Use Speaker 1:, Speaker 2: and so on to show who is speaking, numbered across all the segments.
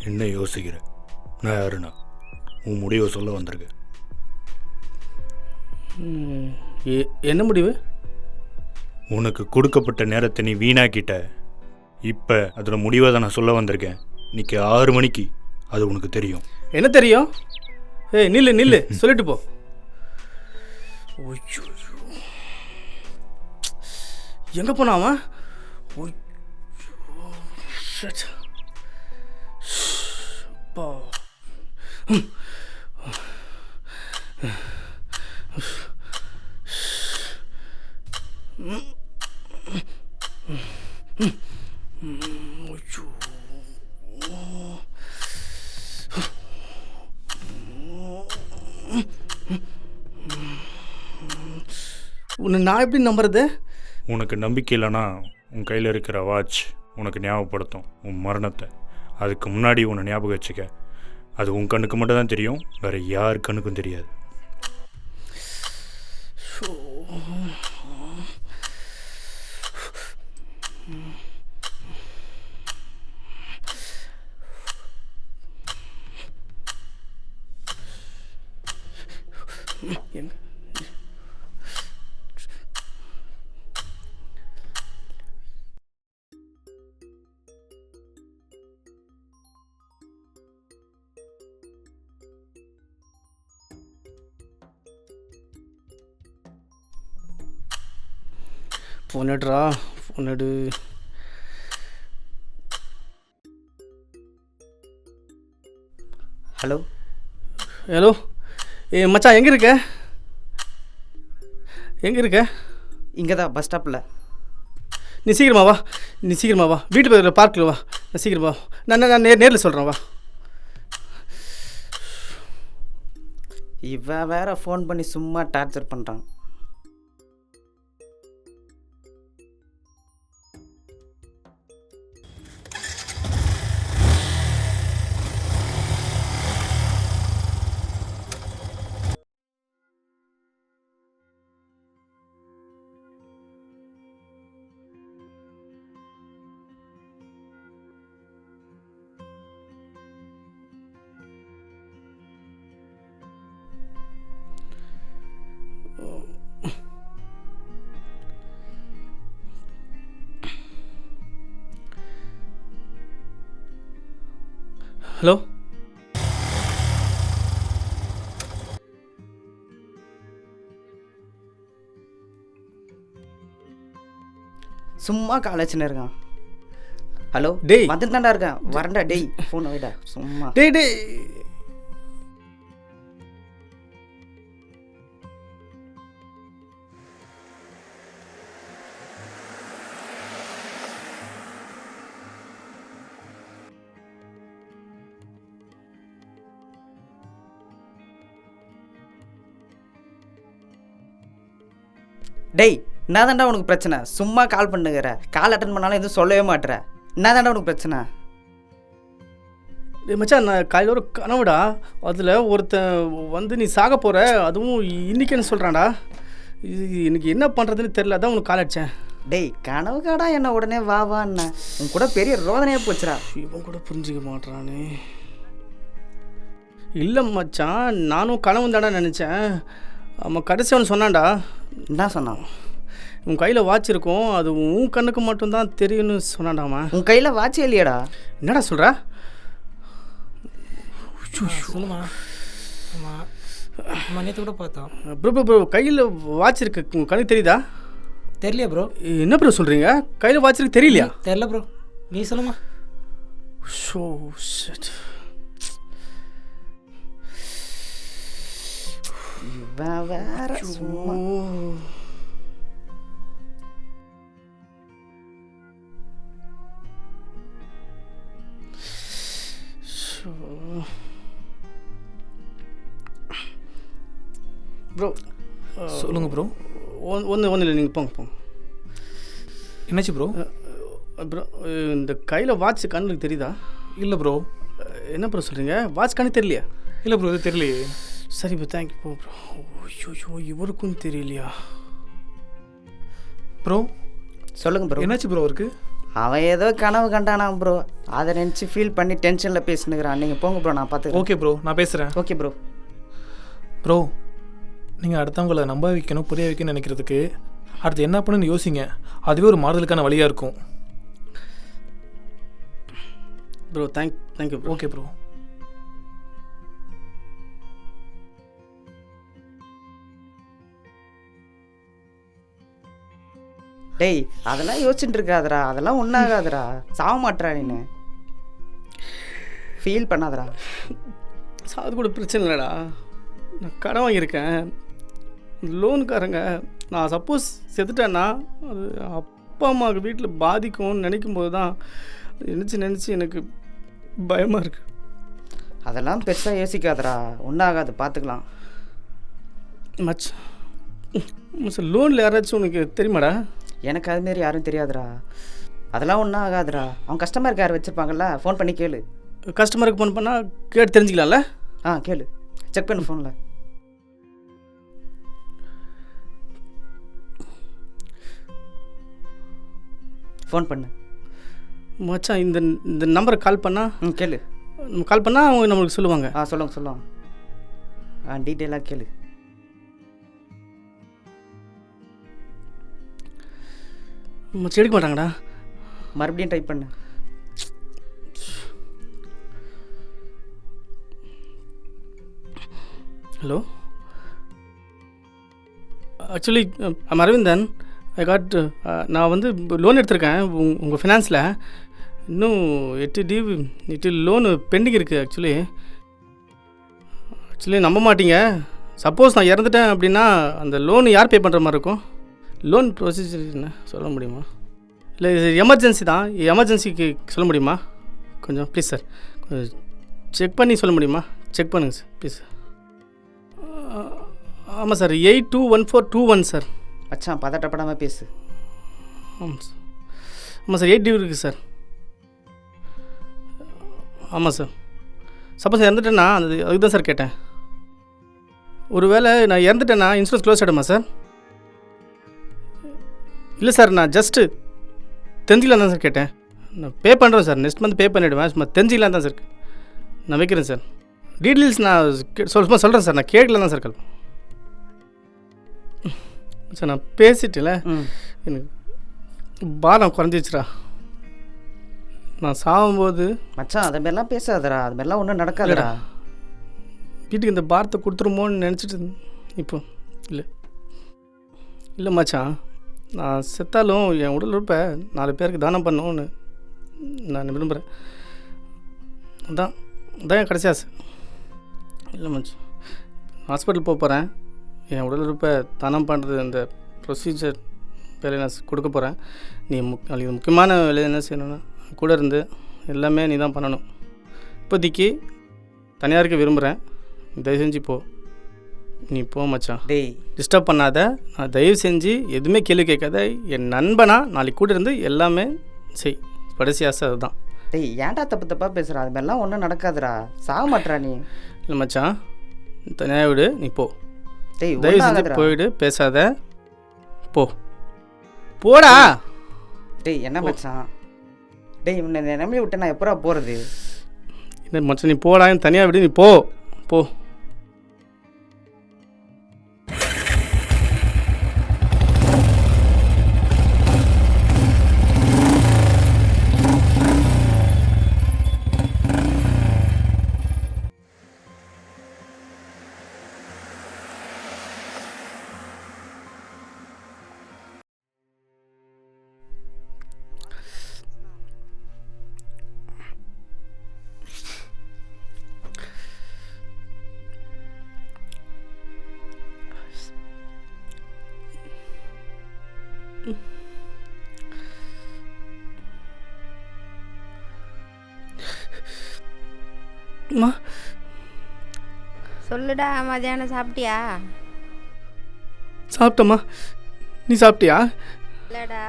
Speaker 1: என்ன யோசிக்கிற? நான் யாருண்ணா? உன் முடிவை சொல்ல வந்திருக்கேன்.
Speaker 2: என்ன முடிவு?
Speaker 1: உனக்கு கொடுக்கப்பட்ட நேரத்தை நீ வீணாக்கிட்ட. இப்போ அதில் முடிவை தான் நான் சொல்ல வந்திருக்கேன். இன்னைக்கு 6 மணிக்கு அது உனக்கு தெரியும்.
Speaker 2: என்ன தெரியும்? நில்லு சொல்லிட்டு போ. எங்கே போனா அவன்? உன்னை நான் எப்படி நம்புறது?
Speaker 1: உனக்கு நம்பிக்கை இல்லைன்னா உன் கையில் இருக்கிற வாட்ச் உனக்கு ஞாபகப்படுத்தும் உன் மரணத்தை. அதுக்கு முன்னாடி உன்னை ஞாபகம் வச்சுக்க. அது உன் கண்ணுக்கு மட்டும் தான் தெரியும், வேறு யார் கண்ணுக்கும் தெரியாது.
Speaker 2: ஃபோன் எடுறா, ஃபோன் எடு.
Speaker 3: ஹலோ
Speaker 2: ஹலோ, மச்சான் எங்கே இருக்க?
Speaker 3: இங்கே தான் பஸ் ஸ்டாப்பில்.
Speaker 2: நீ சீக்கிரமா வா. வீட்டு பக்கத்தில் பார்க்கில் வா. நான் சீக்கிரமா நான் நேரில் சொல்கிறேன் வா.
Speaker 3: இவன் வேற ஃபோன் பண்ணி சும்மா டார்ச்சர் பண்ணுறான்.
Speaker 2: ஹலோ,
Speaker 3: சும்மா காலேஜ்னு இருக்கான். ஹலோ
Speaker 2: டேய்,
Speaker 3: வந்துட்டு தான்டா இருக்கேன், வரேன்டா. டேய் ஃபோன் வைடா சும்மா.
Speaker 2: டேய்
Speaker 3: டேய் என்ன தாண்டா உனக்கு பிரச்சனை? சும்மா கால் பண்ணுகிற, கால் அட்டன் பண்ணாலும் எதுவும் சொல்லவே மாட்டுற. என்ன தாண்டா உனக்கு பிரச்சனை?
Speaker 2: மச்சான், நான் காலையில் ஒரு கனவுடா. அதில் ஒருத்தன் வந்து நீ சாக போகிற, அதுவும் இன்னைக்குன்னு சொல்கிறான்டா. இது எனக்கு என்ன பண்ணுறதுன்னு தெரில, அதான் உனக்கு கால் அடித்தேன்.
Speaker 3: டேய் கனவு காடா என்ன உடனே வான்னு உன் கூட பெரிய ரோதனையாக போச்சுடா.
Speaker 2: இவன் கூட புரிஞ்சிக்க மாட்டானே. இல்லை மச்சான், நானும் கனவு தானே நினச்சேன். அவன் கடைசி அவன் சொன்னான்டா.
Speaker 3: என்ன சொன்னான்?
Speaker 2: உன் கையில் வாட்ச் இருக்கும், அது உன் கண்ணுக்கு மட்டும்தான் தெரியும்னு சொன்னான்டாமா.
Speaker 3: உன் கையில் வாட்ச் இல்லையாடா?
Speaker 2: என்னடா சொல்கிற?
Speaker 4: சொல்லுமா. ஆமாம், நேற்று கூட பார்த்தோம்.
Speaker 2: ப்ரோ கையில் வாட்ச் இருக்கு, உங்கள் கண்ணுக்கு தெரியுதா?
Speaker 4: தெரியலையா ப்ரோ?
Speaker 2: என்ன ப்ரோ சொல்கிறீங்க? கையில் வாட்ச் இருக்கு தெரியலையா?
Speaker 4: தெரில ப்ரோ, நீ சொல்லுமா.
Speaker 2: ஷோ ஷட்.
Speaker 3: வேற சும்மா.
Speaker 2: ப்ரோ
Speaker 4: சொல்லுங்க ப்ரோ.
Speaker 2: ஒன்று இல்லை, நீங்கள் போங்க.
Speaker 4: என்னாச்சு ப்ரோ?
Speaker 2: ப்ரோ இந்த கையில் வாட்ச் கண்ணுக்கு தெரியுதா?
Speaker 4: இல்லை ப்ரோ.
Speaker 2: என்ன ப்ரோ சொல்கிறீங்க? வாட்ச் கண்ணு தெரியலையா?
Speaker 4: இல்லை ப்ரோ, இது தெரியலையே.
Speaker 2: சரி ப்ரோ, தேங்க்யூ ப்ரோ. ஐயோ, இவருக்கும் தெரியலையா?
Speaker 4: ப்ரோ
Speaker 3: சொல்லுங்கள் ப்ரோ.
Speaker 4: என்னாச்சு ப்ரோ இருக்கு?
Speaker 3: அவன் ஏதோ கனவு கண்டானா ப்ரோ, அதை நினச்சி ஃபீல் பண்ணி டென்ஷனில் பேசினுக்கிறான். நீங்கள் போங்க ப்ரோ, நான் பார்த்துக்கிறேன்.
Speaker 4: ஓகே ப்ரோ, நான் பேசுகிறேன்.
Speaker 3: Okay bro.
Speaker 4: ப்ரோ, நீங்கள் அடுத்தவங்களை நம்ப வைக்கணும், புரிய வைக்கணும்னு நினைக்கிறதுக்கு அடுத்து என்ன பண்ணுன்னு யோசிங்க. அதுவே ஒரு மாறுதலுக்கான வழியாக இருக்கும்.
Speaker 2: Bro thank you bro.
Speaker 4: Okay bro.
Speaker 3: டேய், அதெல்லாம் யோசிச்சுட்டு இருக்காதடா, அதெல்லாம் ஒன்றாகாதடா, சாக மாட்டா நீ, ஃபீல் பண்ணாதடா.
Speaker 2: அது கூட பிரச்சனை இல்லைடா, நான் கடன் வாங்கியிருக்கேன். லோனுக்காரங்க நான் சப்போஸ் செத்துட்டேன்னா அது அப்பா அம்மாவுக்கு வீட்டில் பாதிக்கும்னு நினைக்கும் போது தான் நினச்சி எனக்கு பயமாக இருக்குது.
Speaker 3: அதெல்லாம் பெருசாக யோசிக்காதடா, ஒன்றாகாது, பார்த்துக்கலாம்.
Speaker 2: மச்சான் லோனில் யாராச்சும் உனக்கு தெரியுமாடா?
Speaker 3: எனக்கு அதுமாரி யாரும் தெரியாதுடா, அதெல்லாம் ஒன்றும் ஆகாதுடா. அவன் கஸ்டமர் கேர் வச்சுருப்பாங்கல்ல, ஃபோன் பண்ணி கேளு.
Speaker 2: கஸ்டமருக்கு ஃபோன் பண்ணால் கேட்டு தெரிஞ்சுக்கலாம்ல?
Speaker 3: கேளு, செக் பண்ணு ஃபோனில். ஃபோன் பண்ணு
Speaker 2: மச்சான். இந்த நம்பருக்கு கால் பண்ணால்
Speaker 3: கேளு.
Speaker 2: நம்ம கால் பண்ணால் அவங்க நம்மளுக்கு சொல்லுவாங்க.
Speaker 3: சொல்லுவாங்க. டீட்டெயிலாக கேளு.
Speaker 2: மச்சான் எடுக்க மாட்டாங்கடா.
Speaker 3: மறுபடியும் டைப் பண்ணு.
Speaker 2: Hello, actually Aravindan, I got, நான் வந்து லோன் எடுத்திருக்கேன் உங்கள் ஃபினான்ஸில். இன்னும் 8 லோனு பெண்டிங் இருக்குது. ஆக்சுவலி நம்ப மாட்டீங்க, சப்போஸ் நான் இறந்துட்டேன் அப்படின்னா அந்த லோனு யார் பே பண்ணுற மாதிரி இருக்கும்? லோன் ப்ரொசீஜர் என்ன சொல்ல முடியுமா? இல்லை இது எமர்ஜென்சி தான், எமர்ஜென்சிக்கு சொல்ல முடியுமா? கொஞ்சம் ப்ளீஸ் சார், கொஞ்சம் செக் பண்ணி சொல்ல முடியுமா? செக் பண்ணுங்கள் சார் ப்ளீஸ். ஆமாம் சார், 821421 சார்.
Speaker 3: மச்சான் பதட்டப்படாமல் பேசு.
Speaker 2: ஆமாம் சார். ஆமாம் சார், 8 டியூ இருக்குது சார். ஆமாம் சார். சப்போஸ் இறந்துட்டேன்னா அதுக்கு தான் சார் கேட்டேன். ஒரு வேளை நான் இறந்துட்டேன்னா இன்சூரன்ஸ் க்ளோஸ் ஆகிடுமா சார்? இல்லை சார், நான் ஜஸ்ட்டு தெரிஞ்சிக்கலாம் தான் சார் கேட்டேன். நான் பே பண்ணுறேன் சார், நெக்ஸ்ட் மந்த் பே பண்ணிவிடுவேன். சும்மா தெரிஞ்சிக்கலாம் தான் சார் நான் வைக்கிறேன் சார். டீட்டெயில்ஸ் நான் சொல்கிறேன் சார், நான் கேட்கல தான் சார் கால் சார். நான் பேசிட்டேல, எனக்கு பாரம் குறைஞ்சிச்சுரா. நான் சாகும்போது
Speaker 3: மச்சான் அது மாதிரிலாம் பேசாதடா, அது மாதிரிலாம் ஒன்றும் நடக்காதுடா.
Speaker 2: வீட்டுக்கு இந்த பாரத்தை கொடுத்துருமோன்னு நினச்சிட்டு இப்போ இல்லை மச்சான், நான் செத்தாலும் என் உடல் உறுப்பை 4 பேருக்கு தானம் பண்ணணும்னு நான் விரும்புகிறேன். அதான் என் கடைசி ஆசை. இல்லை மச்சான், ஹாஸ்பிட்டல் போகிறேன், என் உடல் உறுப்பை தானம் பண்ணுறது அந்த ப்ரொசீஜர் வேலையை நான் கொடுக்க போகிறேன். நீ நாளைக்கு முக்கியமான வேலையை என்ன செய்யணும்னா கூட இருந்து எல்லாமே நீ தான் பண்ணணும். இப்போதைக்கு தனியாக இருக்க விரும்புகிறேன், தயவு செஞ்சு போ. நீ போ மச்சான்,
Speaker 3: டேய்
Speaker 2: டிஸ்டர்ப் பண்ணாத. நான் தயவு செஞ்சு எதுவுமே கேள்வி கேட்காத. என் நண்பனா நாளைக்கு கூட இருந்து எல்லாமே செய். கடைசி ஆசை அதுதான்.
Speaker 3: டேய் ஏன்டா தப்பாக பேசுகிறா? அது மாதிரிலாம் ஒன்றும் நடக்காதுடா, சாக மாட்டா நீ.
Speaker 2: இல்லை மச்சான், தனியாக விடு, நீ போ.
Speaker 3: டேய்
Speaker 2: தயவு செஞ்சு போயிடு, பேசாத, போடா.
Speaker 3: டேய் என்ன மச்சான், டேய் உன்னை நம்பி விட்டு நான் எப்படா போகிறது?
Speaker 2: என்ன மச்சான், நீ போடா, தனியாக விடு, நீ போ. அம்மா
Speaker 5: சொல்லுடா, மதியானம் சாப்பிட்டியா?
Speaker 2: சாப்பிட்டம்மா, நீ சாப்பிட்டியா?
Speaker 5: இல்லடா.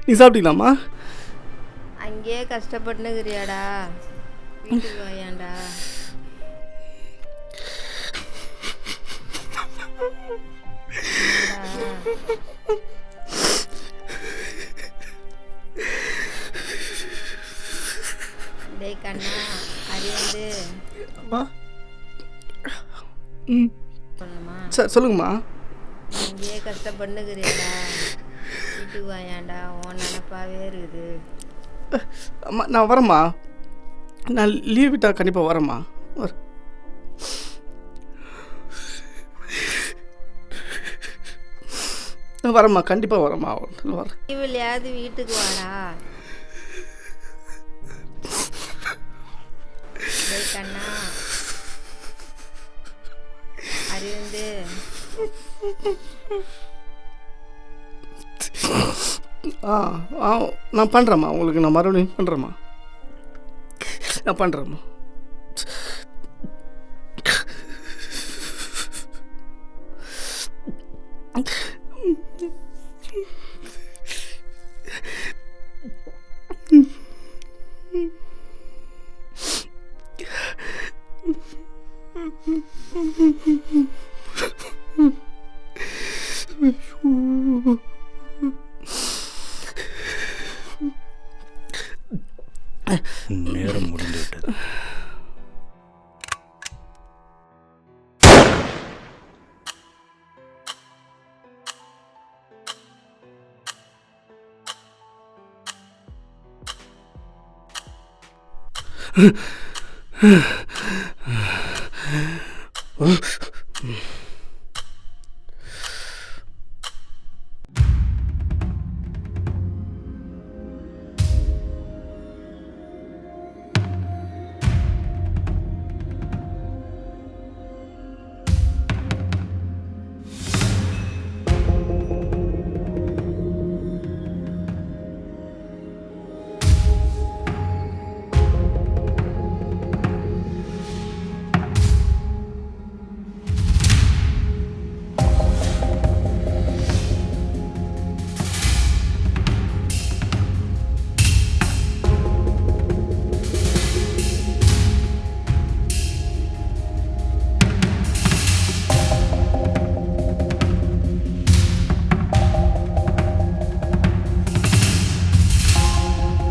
Speaker 2: நீ சாப்பிட்டீங்களாம்மா?
Speaker 5: அங்கேயே கஷ்டப்பட்டுனுக்கிறியாடா, வீட்டுக்கு வாயாண்டா. டேய் கண்ணா அறிந்து
Speaker 2: அம்மா. ம்
Speaker 5: சொல்லுமா
Speaker 2: சார் சொல்லுங்கம்மா.
Speaker 5: இங்கேயே கஷ்டப்பட்டுக்கிறியாடா வீட்டுக்கு வாயாண்டா உன் நினப்பாவே இருக்குது.
Speaker 2: அம்மா நான் வரேம்மா. நான் லீவ் விட்டால் கண்டிப்பாக வரேம்மா. நான் வரேம்மா, கண்டிப்பாக வரேம்மா. வரேன்.
Speaker 5: லீவுலையாவது வீட்டுக்கு வாடா. டேய் கண்ணா அறிந்து
Speaker 2: ஆ ஆ நான் பண்ணுறேம்மா. உங்களுக்கு நான் மறுபடியும் பண்ணுறேம்மா. நான் பண்ணுறேம்மா.
Speaker 1: நேரம் முடிந்து விட்டது.